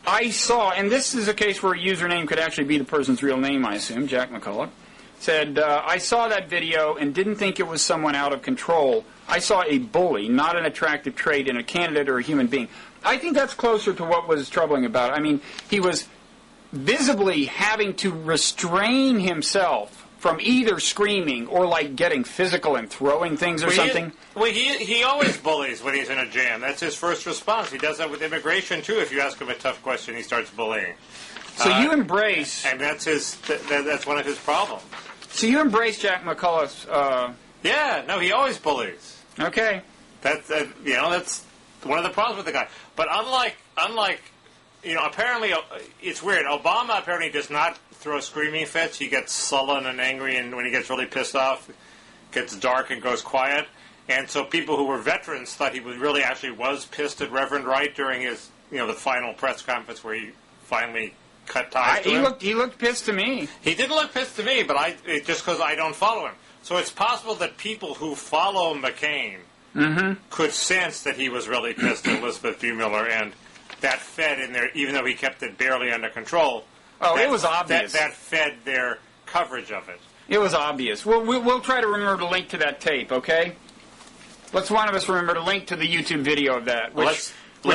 I saw, and this is a case where a username could actually be the person's real name, I assume, Jack McCullough, said, I saw that video and didn't think it was someone out of control. I saw a bully, not an attractive trait in a candidate or a human being. I think that's closer to what was troubling about it. I mean, he was visibly having to restrain himself from either screaming or like getting physical and throwing things or something. He always bullies when he's in a jam. That's his first response. He does that with immigration too. If you ask him a tough question, he starts bullying. So you embrace, and that's that's one of his problems. So you embrace Jack McCullough's. Yeah, no, he always bullies. Okay. That's one of the problems with the guy. But unlike apparently it's weird. Obama apparently does not throw screaming fits. He gets sullen and angry, and when he gets really pissed off, gets dark and goes quiet. And so people who were veterans thought he really actually was pissed at Reverend Wright during his the final press conference where he finally cut ties to him. He looked pissed to me. He didn't look pissed to me, but just because I don't follow him. So it's possible that people who follow McCain could sense that he was really pissed at Elizabeth Buehmiller, and that fed in there, even though he kept it barely under control. Oh, it was obvious. That fed their coverage of it. It was obvious. We'll try to remember to link to that tape, okay? Let's one of us remember to link to the YouTube video of that, which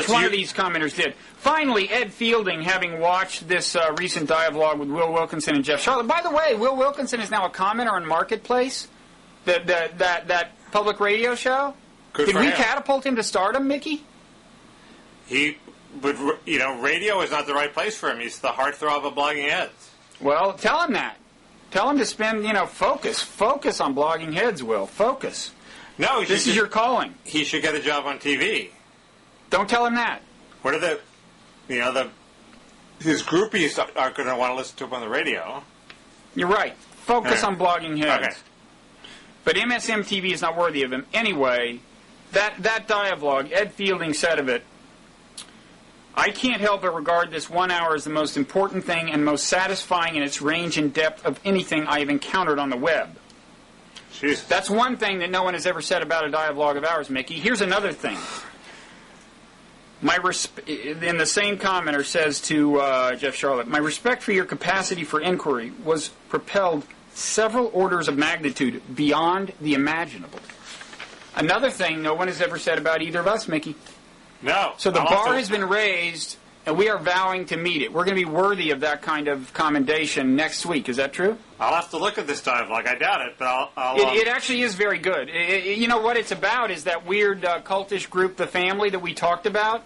one of these commenters did. Finally, Ed Fielding, having watched this recent dialogue with Will Wilkinson and Jeff Charlotte. By the way, Will Wilkinson is now a commenter on Marketplace, that public radio show. Did we catapult him to stardom, Mickey? But radio is not the right place for him. He's the heartthrob of Bloggingheads. Well, tell him that. Tell him to spend, focus on Bloggingheads, Will. Focus. No, this is your calling. He should get a job on TV. Don't tell him that. What are his groupies aren't going to want to listen to him on the radio. You're right. Focus on Bloggingheads. Okay. But MSM-TV is not worthy of him. Anyway, that dialogue, Ed Fielding said of it, I can't help but regard this 1 hour as the most important thing and most satisfying in its range and depth of anything I have encountered on the web. Jesus. That's one thing that no one has ever said about a dialogue of ours, Mickey. Here's another thing. In the same commenter says to Jeff Charlotte, my respect for your capacity for inquiry was propelled several orders of magnitude beyond the imaginable. Another thing no one has ever said about either of us, Mickey. No. So the bar has been raised, and we are vowing to meet it. We're going to be worthy of that kind of commendation next week. Is that true? I'll have to look at this dialogue. I doubt it, but It actually is very good. You know what it's about is that weird cultish group, The Family, that we talked about.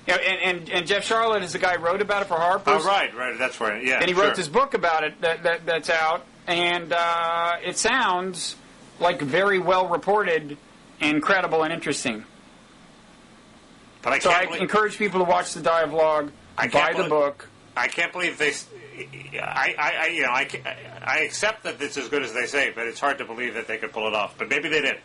And Jeff Charlotte is the guy who wrote about it for Harper's. Oh, right, that's right. Yeah, and he wrote this book about it that's out, and it sounds like very well reported and credible and interesting. But I encourage people to watch the dialogue, buy the book. I can't believe they. I accept that it's as good as they say, but it's hard to believe that they could pull it off. But maybe they did.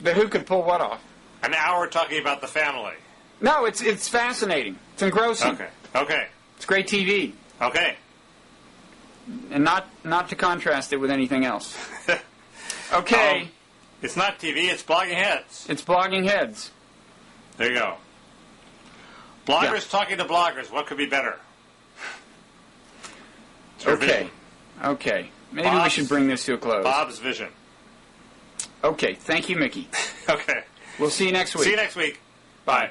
But who could pull what off? An hour talking about The Family. No, it's fascinating. It's engrossing. Okay. It's great TV. Okay. And not to contrast it with anything else. Okay. It's not TV. It's Bloggingheads. It's Bloggingheads. There you go. Bloggers talking to bloggers. What could be better? Okay. Maybe we should bring this to a close. Bob's vision. Okay. Thank you, Mickey. Okay. We'll see you next week. See you next week. Bye.